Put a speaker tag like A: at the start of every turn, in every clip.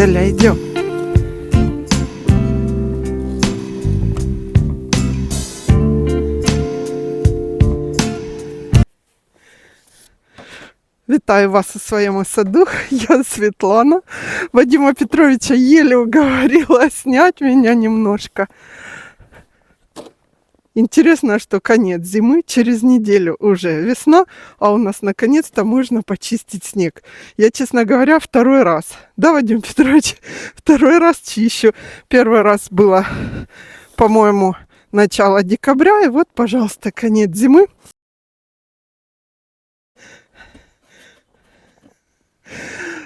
A: Галя, идем. Вітаю вас у своєму саду. Я Светлана. Вадима Петровича еле уговорила снять меня немножко. Интересно, что конец зимы, через неделю уже весна, а у нас наконец-то можно почистить снег. Я, честно говоря, второй раз. Да, Вадим Петрович? Второй раз чищу. Первый раз было, по-моему, начало декабря. И вот, пожалуйста, конец зимы.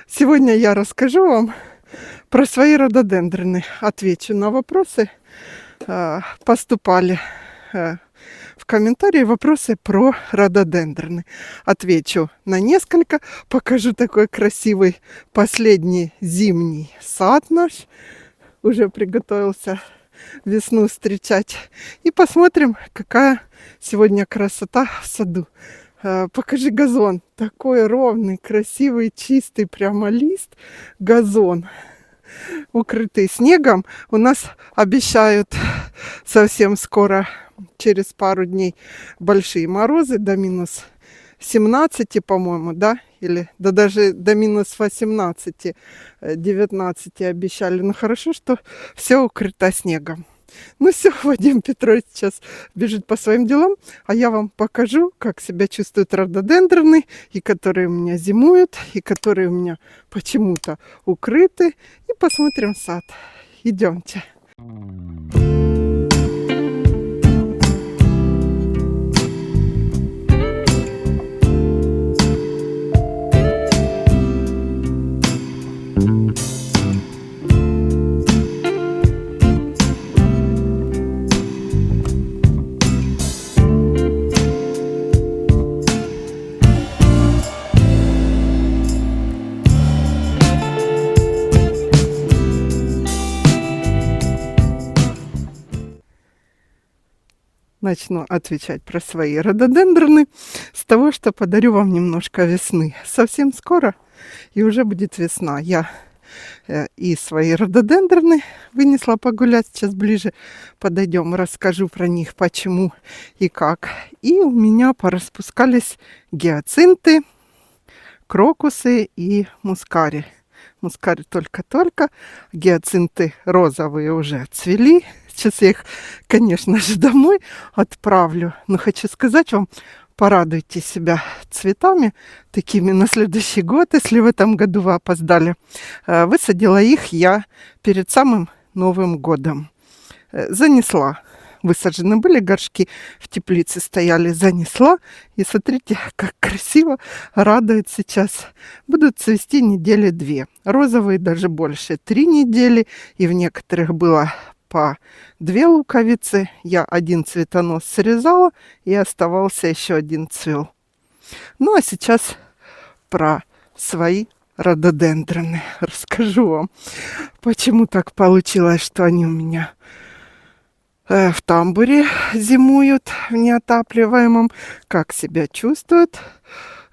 A: Сегодня я расскажу вам про свои рододендроны. Отвечу на вопросы. Поступали в комментарии вопросы про рододендроны. Отвечу на несколько. Покажу такой красивый последний зимний сад наш. Уже приготовился весну встречать. И посмотрим, какая сегодня красота в саду. Покажи газон. Такой ровный, красивый, чистый прямо лист. Газон, укрытый снегом. У нас обещают совсем скоро, через пару дней, большие морозы до минус 17, по-моему, да? Или да даже до минус 18, 19 обещали. Но хорошо, что все укрыто снегом. Ну все, Вадим Петрович сейчас бежит по своим делам, а я вам покажу, как себя чувствуют рододендроны, и которые у меня зимуют, и которые у меня почему-то укрыты. И посмотрим сад. Идемте. Начну отвечать про свои рододендроны с того, что подарю вам немножко весны. Совсем скоро, и уже будет весна. Я и свои рододендроны вынесла погулять. Сейчас ближе подойдем, расскажу про них, почему и как. И у меня пораспускались гиацинты, крокусы и мускари. Мускари только-только, гиацинты розовые уже отцвели. Сейчас я их, конечно же, домой отправлю. Но хочу сказать вам, порадуйте себя цветами такими на следующий год, если в этом году вы опоздали. Высадила их я перед самым Новым годом. Занесла. Высажены были горшки, в теплице стояли, занесла. И смотрите, как красиво радует сейчас. Будут цвести недели 2. Розовые даже больше, 3 недели. И в некоторых было по 2 луковицы. Я один цветонос срезала, и оставался еще один цвел. Ну, а сейчас про свои рододендроны расскажу вам. Почему так получилось, что они у меня в тамбуре зимуют, в неотапливаемом, как себя чувствуют.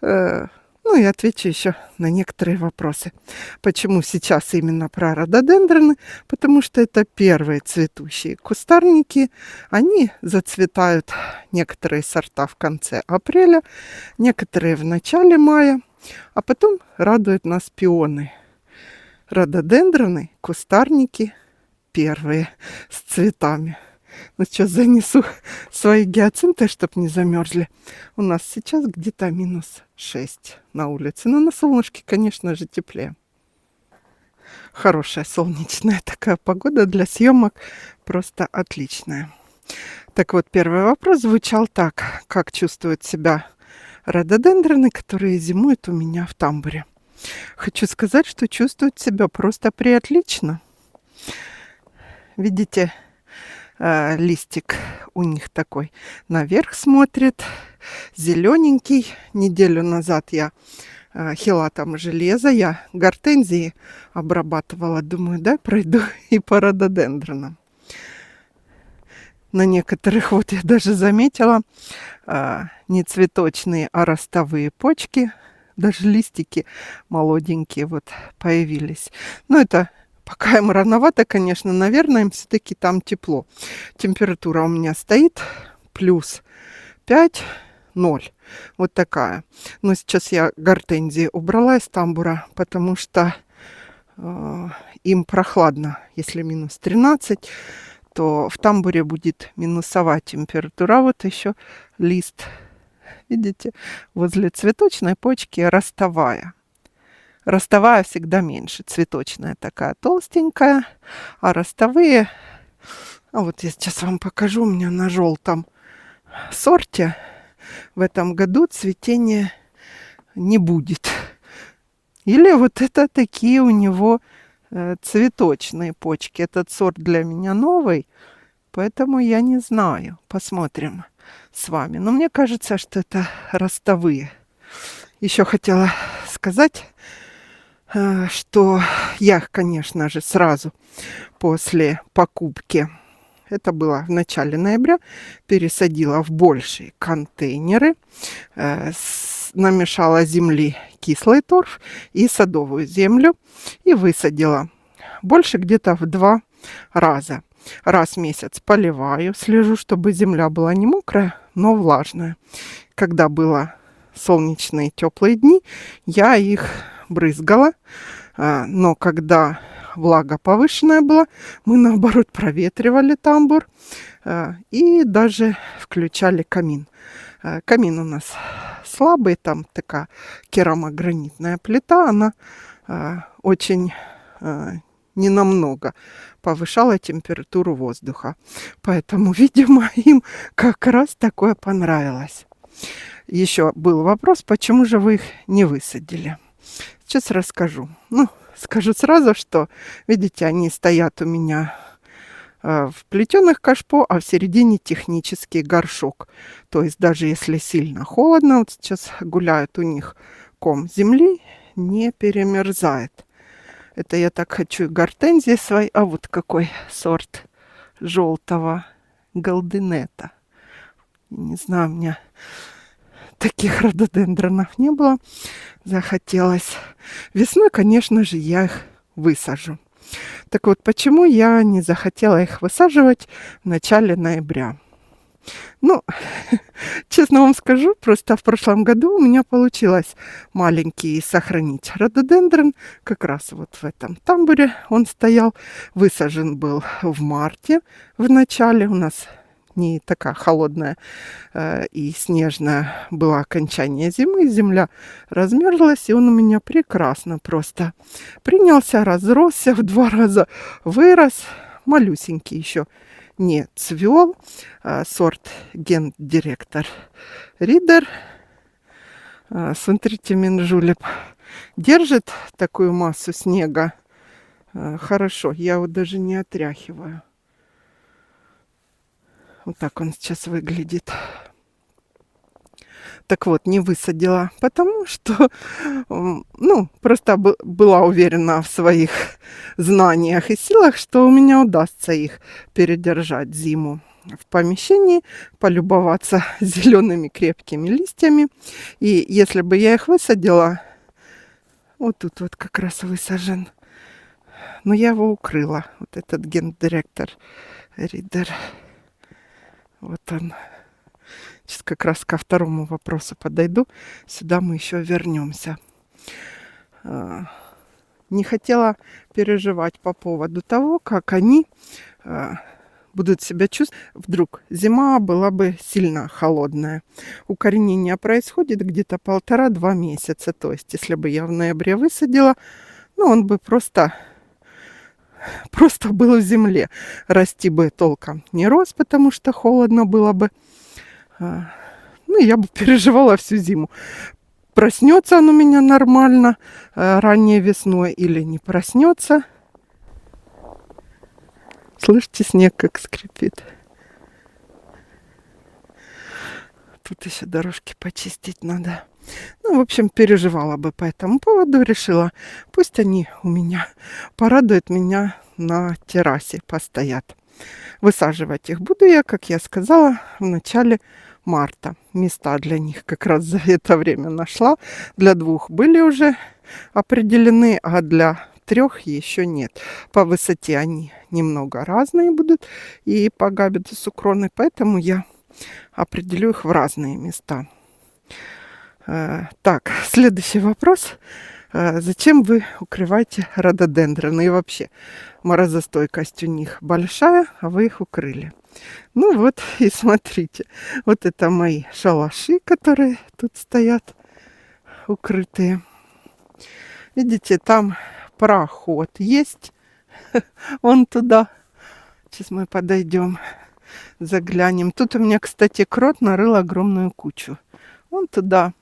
A: Ну и отвечу еще на некоторые вопросы. Почему сейчас именно про рододендроны? Потому что это первые цветущие кустарники. Они зацветают, некоторые сорта в конце апреля, некоторые в начале мая. А потом радуют нас пионы. Рододендроны, кустарники первые с цветами. Ну, сейчас занесу свои гиацинты, чтобы не замерзли. У нас сейчас где-то минус 6 на улице. Но на солнышке, конечно же, теплее. Хорошая солнечная такая погода для съемок. Просто отличная. Так вот, первый вопрос звучал так. Как чувствуют себя рододендроны, которые зимуют у меня в тамбуре? Хочу сказать, что чувствуют себя просто приотлично. Видите, листик у них такой наверх смотрит, зелененький. Неделю назад я хилатом железа, я гортензии обрабатывала. Думаю, да, пройду и по рододендронам. На некоторых, вот я даже заметила, не цветочные, а ростовые почки. Даже листики молоденькие вот появились. Но это пока им рановато, конечно, наверное, им все-таки там тепло. Температура у меня стоит плюс 5, 0. Вот такая. Но сейчас я гортензии убрала из тамбура, потому что им прохладно. Если минус 13, то в тамбуре будет минусовая температура. Вот еще лист, видите, возле цветочной почки ростовая. Ростовая всегда меньше. Цветочная такая толстенькая, а ростовые... А вот я сейчас вам покажу. У меня на желтом сорте в этом году цветения не будет. Или вот это такие у него цветочные почки. Этот сорт для меня новый, поэтому я не знаю. Посмотрим с вами. Но мне кажется, что это ростовые. Еще хотела сказать, что я, конечно же, сразу после покупки, это было в начале ноября, пересадила в большие контейнеры, намешала земли кислый торф и садовую землю и высадила. Больше где-то в 2 раза. Раз в месяц поливаю, слежу, чтобы земля была не мокрая, но влажная. Когда было солнечные теплые дни, я их брызгала, но когда влага повышенная была, мы наоборот проветривали тамбур и даже включали камин. Камин у нас слабый, там такая керамогранитная плита, она очень ненамного повышала температуру воздуха. Поэтому, видимо, им как раз такое понравилось. Еще был вопрос, почему же вы их не высадили? Сейчас расскажу. Скажу сразу, что, видите, они стоят у меня в плетеных кашпо, а в середине технический горшок. То есть даже если сильно холодно, вот сейчас гуляет у них ком земли, не перемерзает. Это я так хочу и гортензии свои. А вот какой сорт желтого голденета. Не знаю, у меня таких рододендронов не было. Захотелось. Весной, конечно же, я их высажу. Так вот, почему я не захотела их высаживать в начале ноября? Честно вам скажу, просто в прошлом году у меня получилось маленький сохранить рододендрон. Как раз вот в этом тамбуре он стоял. Высажен был в марте в начале. У нас не такая холодная и снежная была окончание зимы. Земля размерзлась, и он у меня прекрасно просто принялся, разросся в 2 раза, вырос. Малюсенький еще не цвел. Сорт Гендиректор Ридер. Смотрите, Минжулеп держит такую массу снега. Хорошо, я его даже не отряхиваю. Вот так он сейчас выглядит. Так вот, не высадила, потому что, просто была уверена в своих знаниях и силах, что у меня удастся их передержать зиму в помещении, полюбоваться зелеными крепкими листьями. И если бы я их высадила, вот тут вот как раз высажен, но я его укрыла, вот этот Гендиректор Ридер. Вот он. Сейчас как раз ко второму вопросу подойду. Сюда мы еще вернемся. Не хотела переживать по поводу того, как они будут себя чувствовать. Вдруг зима была бы сильно холодная. Укоренение происходит где-то 1,5-2 месяца. То есть, если бы я в ноябре высадила, он бы просто был в земле. Расти бы толком не рос, потому что холодно было бы. Я бы переживала всю зиму. Проснется он у меня нормально ранней весной или не проснется. Слышите, снег как скрипит. Тут еще дорожки почистить надо. В общем, переживала бы по этому поводу. Решила, пусть они у меня порадуют меня на террасе, постоят. Высаживать их буду я, как я сказала, в начале марта. Места для них как раз за это время нашла. Для 2 были уже определены, а для трех еще нет. По высоте они немного разные будут и по габитусу кроны, поэтому я определю их в разные места. Так, следующий вопрос. Зачем вы укрываете рододендроны? И вообще, морозостойкость у них большая, а вы их укрыли. Ну вот, и смотрите. Вот это мои шалаши, которые тут стоят, укрытые. Видите, там проход есть. Вон туда. Сейчас мы подойдем, заглянем. Тут у меня, кстати, крот нарыл огромную кучу. Вон туда.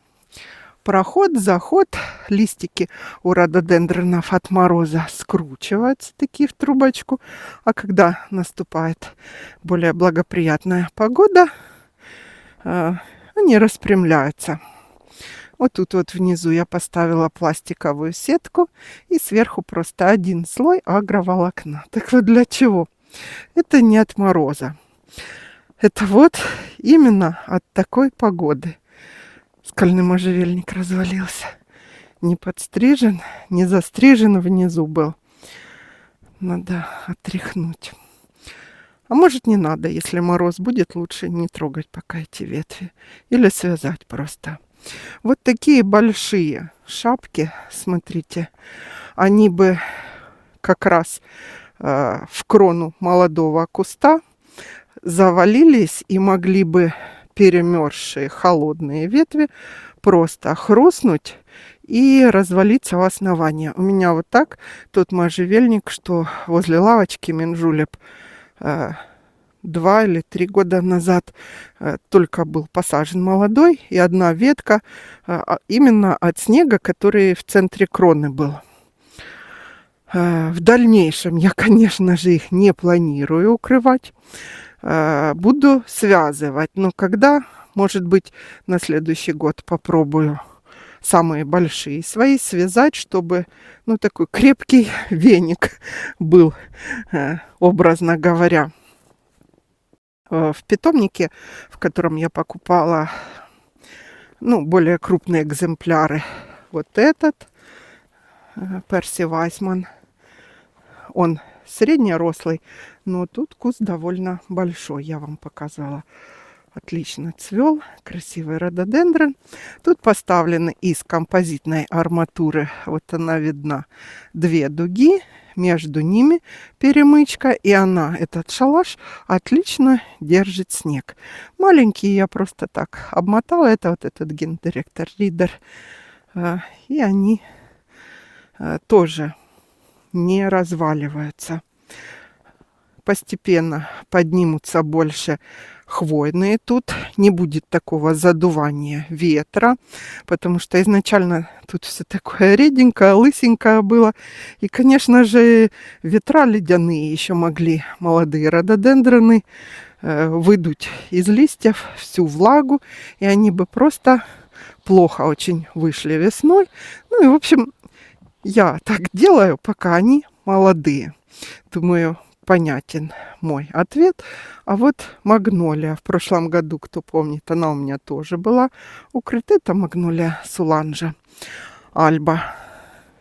A: Проход, заход, листики у рододендронов от мороза скручиваются такие в трубочку, а когда наступает более благоприятная погода, они распрямляются. Вот тут вот внизу я поставила пластиковую сетку и сверху просто один слой агроволокна. Так вот для чего? Это не от мороза. Это вот именно от такой погоды. Скальный можжевельник развалился. Не подстрижен, не застрижен внизу был. Надо отряхнуть. А может, не надо, если мороз будет, лучше не трогать пока эти ветви. Или связать просто. Вот такие большие шапки, смотрите, они бы как раз в крону молодого куста завалились и могли бы перемерзшие холодные ветви просто хрустнуть и развалиться в основание. У меня вот так тот можжевельник, что возле лавочки Минжулеп 2 или 3 года назад только был посажен молодой, и одна ветка именно от снега, который в центре кроны был. В дальнейшем я, конечно же, их не планирую укрывать. Буду связывать. Но когда, может быть, на следующий год попробую самые большие свои связать, чтобы, ну, такой крепкий веник был, образно говоря. В питомнике, в котором я покупала, ну, более крупные экземпляры, вот этот, Перси Вайсман, он среднерослый, но тут куст довольно большой, я вам показала. Отлично цвел, красивый рододендрон. Тут поставлены из композитной арматуры, вот она видна, 2 дуги, между ними перемычка, и она, этот шалаш, отлично держит снег. Маленькие я просто так обмотала, это вот этот гендиректор Ридер, и они тоже не разваливаются. Постепенно поднимутся больше хвойные. Тут не будет такого задувания ветра, потому что изначально тут все такое реденькое, лысенькое было. И, конечно же, ветра ледяные еще могли молодые рододендроны выдуть из листьев всю влагу, и они бы просто плохо очень вышли весной. Ну и, в общем, я так делаю, пока они молодые. Думаю, понятен мой ответ. А вот магнолия. В прошлом году, кто помнит, она у меня тоже была укрыта. Это магнолия Суланжа Альба.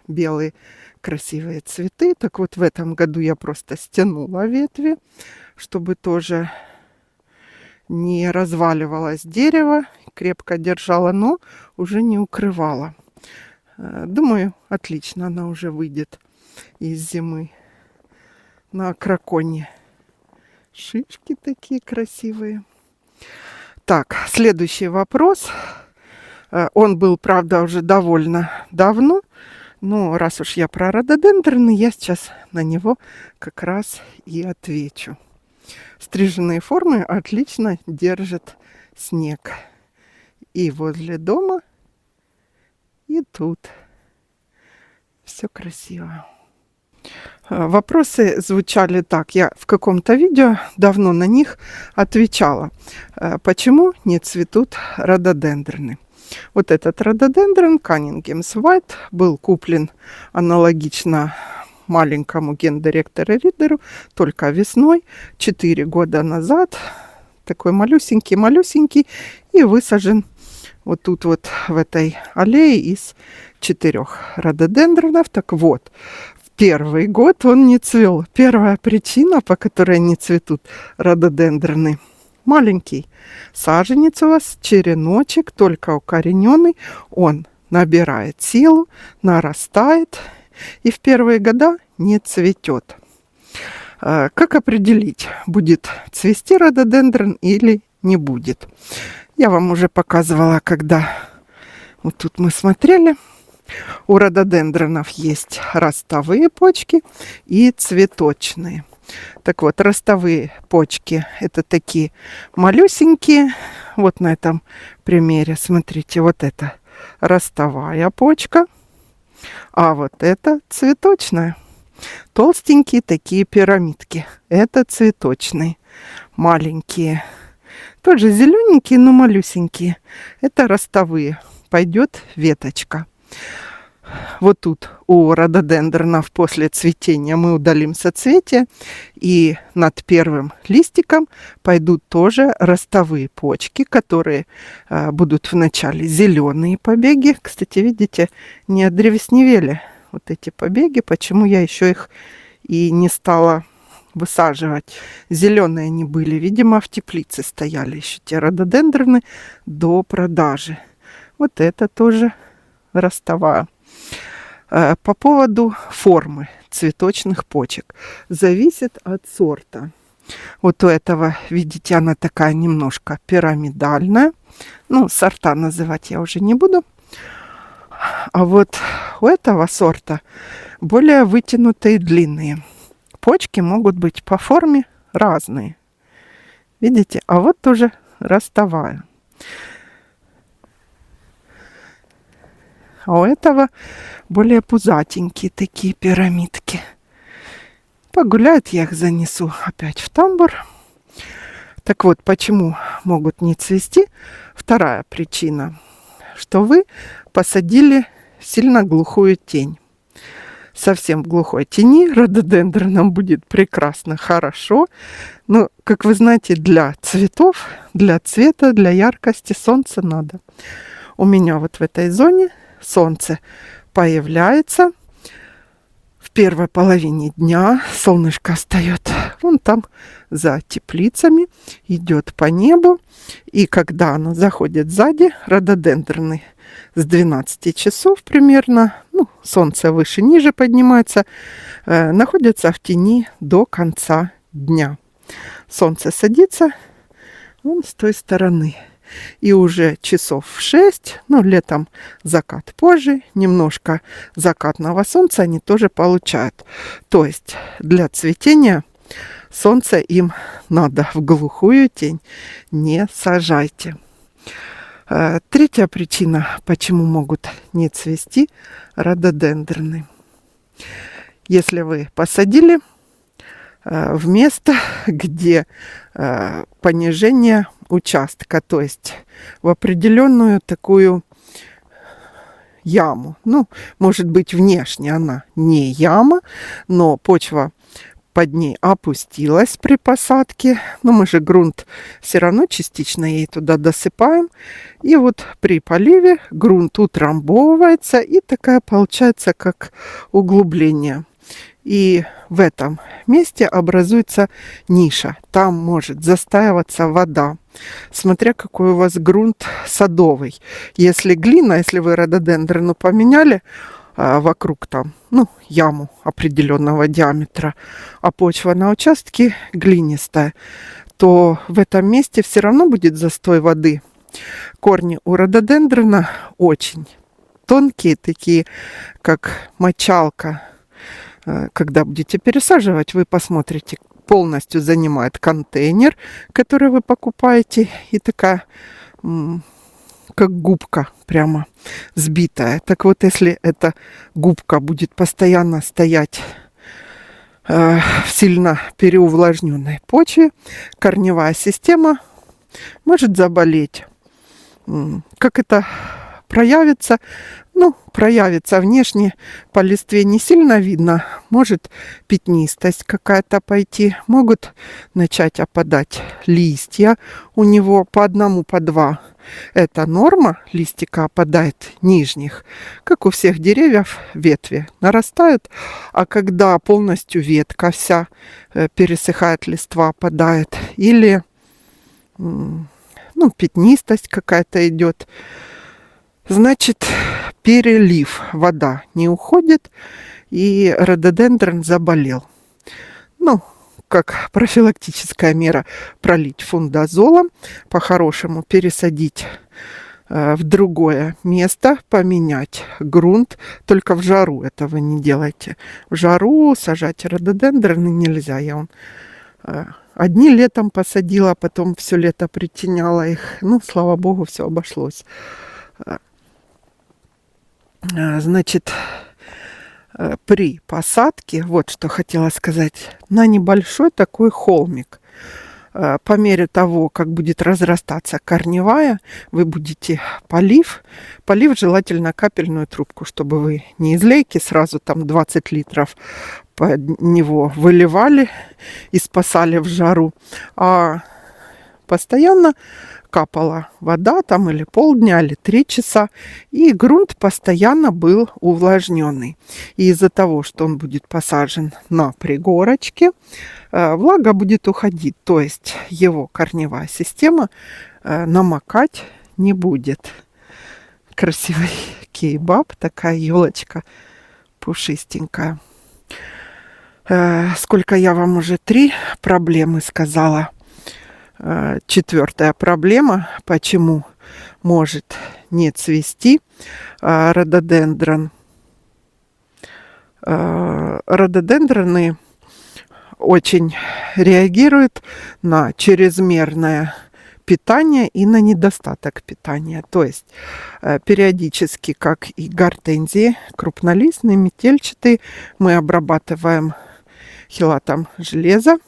A: Белые красивые цветы. Так вот, в этом году я просто стянула ветви, чтобы тоже не разваливалось дерево, крепко держала, но уже не укрывала. Думаю, отлично она уже выйдет из зимы на краконе. Шишки такие красивые. Так, следующий вопрос. Он был, правда, уже довольно давно, но раз уж я про рододендроны, я сейчас на него как раз и отвечу. Стриженные формы отлично держат снег. И возле дома, и тут. Все красиво. Вопросы звучали так. Я в каком-то видео давно на них отвечала. Почему не цветут рододендроны? Вот этот рододендрон Каннингемс White был куплен аналогично маленькому гендиректору Ридеру только весной, 4 года назад. Такой малюсенький, и высажен вот тут вот в этой аллее из 4 рододендронов. Так вот, первый год он не цвел. Первая причина, по которой не цветут рододендроны. Маленький саженец у вас, череночек, только укорененный. Он набирает силу, нарастает и в первые года не цветет. Как определить, будет цвести рододендрон или не будет? Я вам уже показывала, когда вот тут мы смотрели. У рододендронов есть ростовые почки и цветочные. Так вот, ростовые почки – это такие малюсенькие. Вот на этом примере, смотрите, вот это ростовая почка, а вот это цветочная. Толстенькие такие пирамидки – это цветочные. Маленькие, тоже зелененькие, но малюсенькие – это ростовые. Пойдет веточка. Вот тут у рододендронов после цветения мы удалим соцветие, и над первым листиком пойдут тоже ростовые почки, которые будут вначале зеленые побеги. Кстати, видите, не отдревесневели вот эти побеги, почему я еще их и не стала высаживать. Зеленые они были, видимо, в теплице стояли еще те рододендроны до продажи. Вот это тоже ростовая. По поводу формы цветочных почек. Зависит от сорта. Вот у этого, видите, она такая немножко пирамидальная. Ну, сорта называть я уже не буду. А вот у этого сорта более вытянутые, длинные. Почки могут быть по форме разные. Видите? А вот тоже ростовая. А у этого более пузатенькие такие пирамидки. Погуляют, я их занесу опять в тамбур. Так вот, почему могут не цвести? Вторая причина, что вы посадили в сильно глухую тень. Совсем в глухой тени рододендронам будет прекрасно, хорошо. Но, как вы знаете, для цветов, для цвета, для яркости солнце надо. У меня вот в этой зоне солнце появляется в первой половине дня. Солнышко встает вон там за теплицами, идет по небу. И когда оно заходит сзади, рододендроны с 12 часов примерно, ну, солнце выше-ниже поднимается, находятся в тени до конца дня. Солнце садится вон с той стороны. И уже часов в 6, ну, летом закат позже, немножко закатного солнца они тоже получают. То есть для цветения солнце им надо, в глухую тень не сажайте. Третья причина, почему могут не цвести рододендроны. Если вы посадили в место, где понижение участка, то есть в определенную такую яму. Ну, может быть, внешне она не яма, но почва под ней опустилась при посадке. Но мы же грунт все равно частично ей туда досыпаем. И вот при поливе грунт утрамбовывается, и такая получается как углубление. И в этом месте образуется ниша. Там может застаиваться вода, смотря какой у вас грунт садовый. Если глина, если вы рододендрону поменяли вокруг там, ну, яму определенного диаметра, а почва на участке глинистая, то в этом месте все равно будет застой воды. Корни у рододендрона очень тонкие, такие как мочалка. Когда будете пересаживать, вы посмотрите, полностью занимает контейнер, который вы покупаете, и такая, как губка, прямо сбитая. Так вот, если эта губка будет постоянно стоять в сильно переувлажненной почве, корневая система может заболеть. Как это проявится? Ну, проявится внешне, по листве не сильно видно. Может пятнистость какая-то пойти. Могут начать опадать листья. У него по одному, по два. Это норма. Листика опадает нижних. Как у всех деревьев, ветви нарастают. А когда полностью ветка вся пересыхает, листва опадает. Или пятнистость какая-то идет. Значит, перелив, вода не уходит, и рододендрон заболел. Ну, как профилактическая мера, пролить фундазолом, по-хорошему пересадить в другое место, поменять грунт. Только в жару этого не делайте. В жару сажать рододендроны нельзя. Я одни летом посадила, потом все лето притеняла их. Ну, слава богу, все обошлось. Значит, при посадке, вот что хотела сказать, на небольшой такой холмик. По мере того, как будет разрастаться корневая, вы будете полив желательно капельную трубку, чтобы вы не из лейки сразу там 20 литров под него выливали и спасали в жару, а постоянно капала вода там или полдня, или 3 часа, и грунт постоянно был увлажненный. И из-за того, что он будет посажен на пригорочке, влага будет уходить, то есть его корневая система намокать не будет. Красивый кейбаб, такая елочка пушистенькая. Сколько я вам уже 3 проблемы сказала. 4-я проблема, почему может не цвести рододендрон. Рододендроны очень реагируют на чрезмерное питание и на недостаток питания. То есть периодически, как и гортензии, крупнолистные, метельчатые, мы обрабатываем хелатом железа.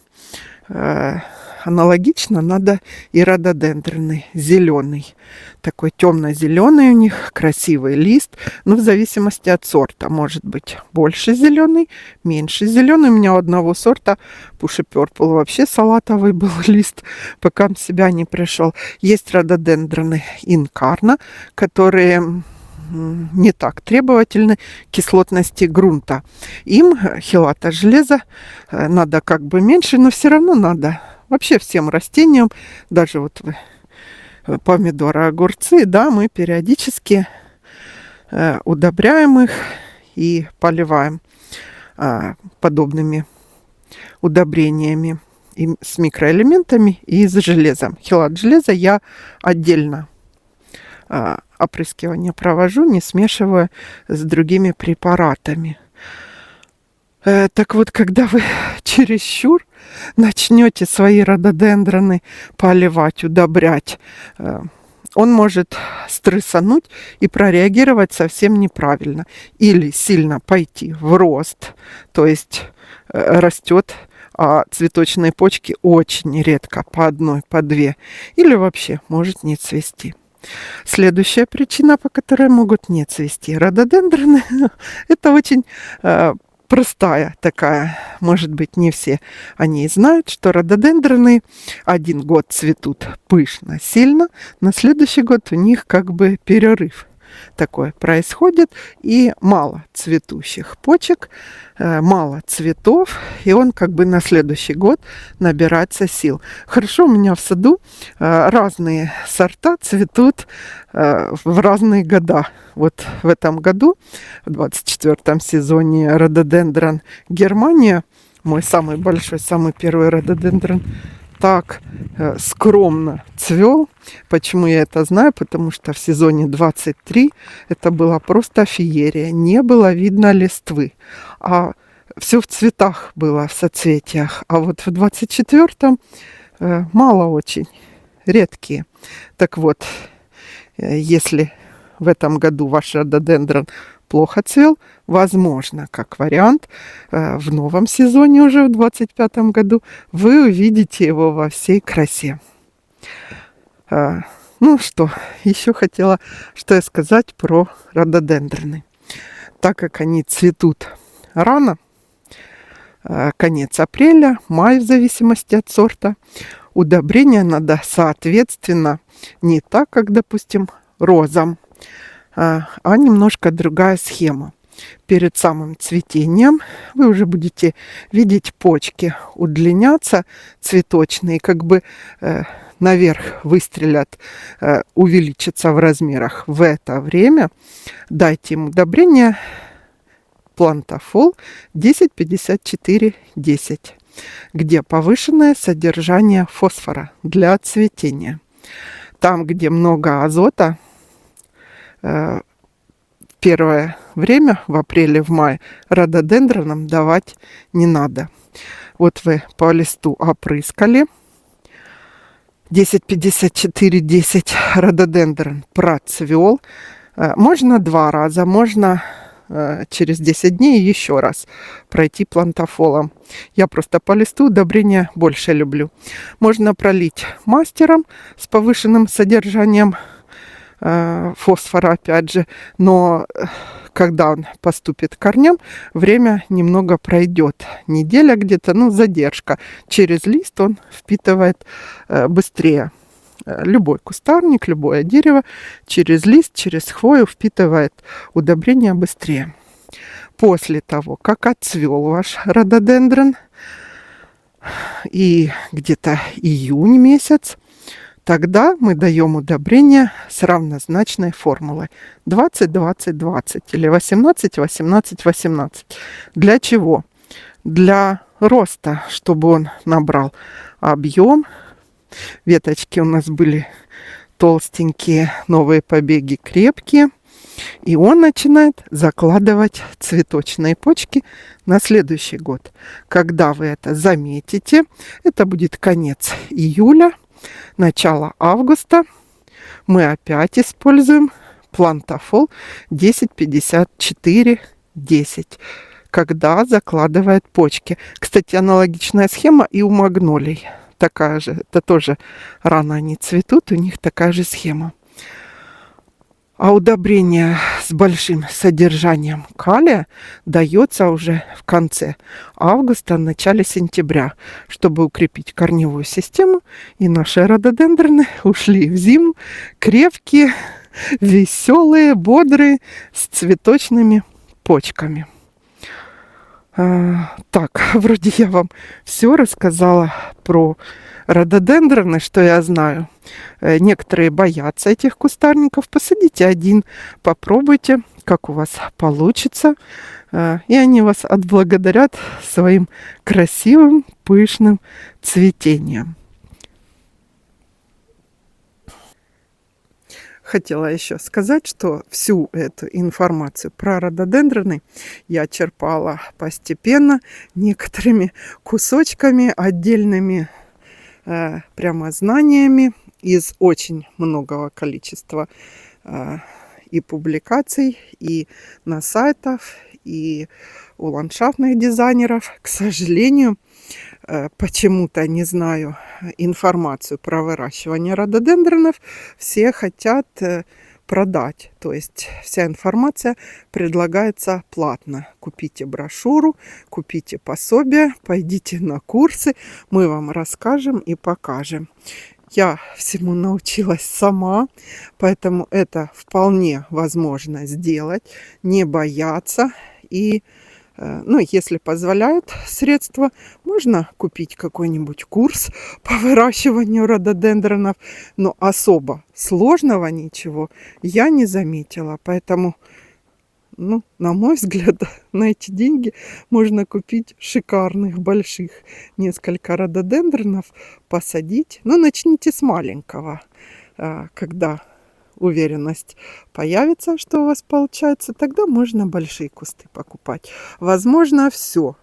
A: Аналогично надо и рододендроны. Зеленый. Такой темно-зеленый у них, красивый лист. Но в зависимости от сорта. Может быть больше зеленый, меньше зеленый. У меня у одного сорта Пуши Purple вообще салатовый был лист, пока он в себя не пришел. Есть рододендроны инкарна, которые не так требовательны к кислотности грунта. Им хелата железа надо как бы меньше, но все равно надо. Вообще всем растениям, даже вот помидоры, огурцы, да, мы периодически удобряем их и поливаем подобными удобрениями и с микроэлементами и с железом. Хелат железа я отдельно опрыскивание провожу, не смешивая с другими препаратами. Так вот, когда вы чересчур начнете свои рододендроны поливать, удобрять, он может стрессануть и прореагировать совсем неправильно. Или сильно пойти в рост, то есть растет, а цветочные почки очень редко, по одной, по 2. Или вообще может не цвести. Следующая причина, по которой могут не цвести рододендроны, это очень простая такая, может быть, не все они знают, что рододендроны 1 год цветут пышно, сильно, на следующий год у них как бы перерыв такой происходит, и мало цветущих почек, мало цветов, и он как бы на следующий год набирается сил. Хорошо, у меня в саду разные сорта цветут в разные года. Вот в этом году, в 24-м сезоне, рододендрон Германия, мой самый большой, самый первый рододендрон, так скромно цвел. Почему я это знаю? Потому что в сезоне 23 это была просто феерия. Не было видно листвы. А все в цветах было, в соцветиях. А вот в 24-м мало очень, редкие. Так вот, если в этом году ваш рододендрон плохо цвел, возможно, как вариант, в новом сезоне уже в 25-м году вы увидите его во всей красе. Ну что, еще хотела что я сказать про рододендроны. Так как они цветут рано, конец апреля, май в зависимости от сорта, удобрения надо соответственно не так, как, допустим, розам, а немножко другая схема. Перед самым цветением вы уже будете видеть почки удлиняться цветочные, как бы наверх выстрелят, увеличатся в размерах. В это время дайте им удобрение Плантафол 10-54-10, где повышенное содержание фосфора для цветения. Там, где много азота, первое время, в апреле, в мае, рододендронам давать не надо. Вот вы по листу опрыскали. 10-54-10 рододендрон процвел. Можно 2 раза, можно через 10 дней еще раз пройти плантафолом. Я просто по листу удобрения больше люблю. Можно пролить мастером с повышенным содержанием фосфора, опять же, но когда он поступит к корням, время немного пройдет. Неделя где-то, ну, задержка. Через лист он впитывает быстрее. Любой кустарник, любое дерево через лист, через хвою впитывает удобрения быстрее. После того, как отцвел ваш рододендрон, и где-то июнь месяц, тогда мы даем удобрение с равнозначной формулой 20-20-20 или 18-18-18. Для чего? Для роста, чтобы он набрал объем. Веточки у нас были толстенькие, новые побеги крепкие. И он начинает закладывать цветочные почки на следующий год. Когда вы это заметите, это будет конец июля, начало августа, мы опять используем Плантафол 10-54-10, когда закладывает почки. Кстати, аналогичная схема и у магнолий. Такая же, это тоже рано они цветут, у них такая же схема. А удобрение с большим содержанием калия дается уже в конце августа, начале сентября, чтобы укрепить корневую систему. И наши рододендроны ушли в зиму крепкие, веселые, бодрые, с цветочными почками. Так, вроде я вам все рассказала про рододендроны, что я знаю. Некоторые боятся этих кустарников. Посадите один, попробуйте, как у вас получится. И они вас отблагодарят своим красивым, пышным цветением. Хотела еще сказать, что всю эту информацию про рододендроны я черпала постепенно, некоторыми кусочками, отдельными прямо знаниями из очень многого количества и публикаций, и на сайтах, и у ландшафтных дизайнеров. К сожалению, почему-то, не знаю, информацию про выращивание рододендронов все хотят продать. То есть вся информация предлагается платно. Купите брошюру, купите пособие, пойдите на курсы, мы вам расскажем и покажем. Я всему научилась сама, поэтому это вполне возможно сделать, не бояться. И, ну, если позволяют средства, можно купить какой-нибудь курс по выращиванию рододендронов, но особо сложного ничего я не заметила. Поэтому, ну, на мой взгляд, на эти деньги можно купить шикарных, больших несколько рододендронов, посадить. Ну, начните с маленького. Когда уверенность появится, что у вас получается, тогда можно большие кусты покупать. Возможно, все.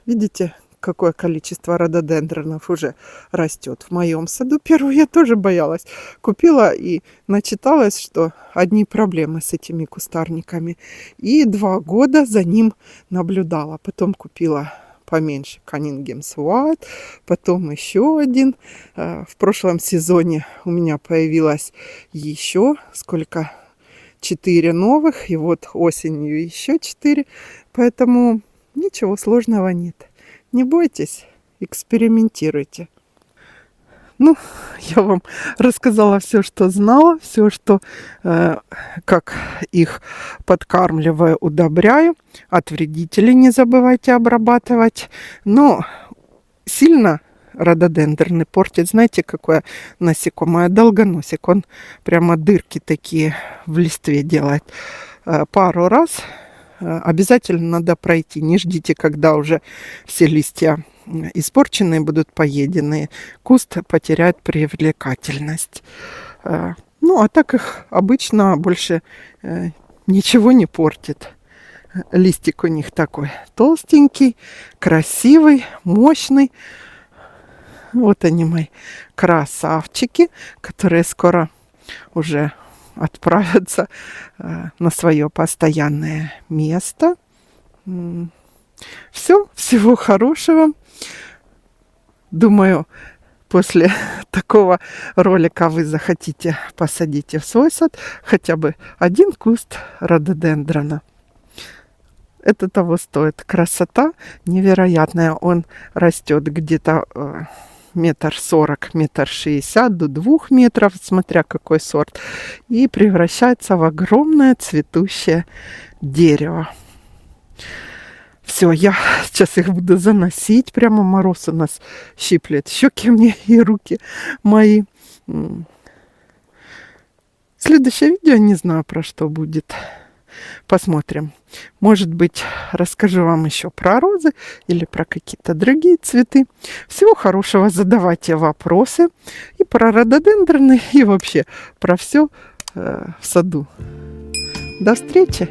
A: Видите, какое количество рододендронов уже растет в моем саду. Первую я тоже боялась. Купила и начиталась, что одни проблемы с этими кустарниками. И 2 года за ним наблюдала. Потом купила поменьше Каннингемс White, потом еще один. В прошлом сезоне у меня появилось еще сколько? 4 новых, и вот осенью еще 4, поэтому ничего сложного нет. Не бойтесь, экспериментируйте. Ну, я вам рассказала все, что знала, все, что, как их подкармливаю, удобряю. От вредителей не забывайте обрабатывать. Но сильно рододендроны портит, знаете, какое насекомое? Долгоносик. Он прямо дырки такие в листве делает. Пару раз обязательно надо пройти. Не ждите, когда уже все листья испорченные будут поеденные. Куст потеряет привлекательность. Ну, а так их обычно больше ничего не портит. Листик у них такой толстенький, красивый, мощный. Вот они, мои красавчики, которые скоро уже отправятся на свое постоянное место. Все, всего хорошего. Думаю, после такого ролика вы захотите посадить в свой сад хотя бы один куст рододендрона. Это того стоит. Красота невероятная. Он растет где-то 1,40 м, 1,60 м до 2 метров, смотря какой сорт. И превращается в огромное цветущее дерево. Все, я сейчас их буду заносить. Прямо мороз у нас щиплет щеки мне и руки мои. Следующее видео не знаю, про что будет. Посмотрим. Может быть, расскажу вам еще про розы или про какие-то другие цветы. Всего хорошего. Задавайте вопросы и про рододендроны, и вообще про все в саду. До встречи!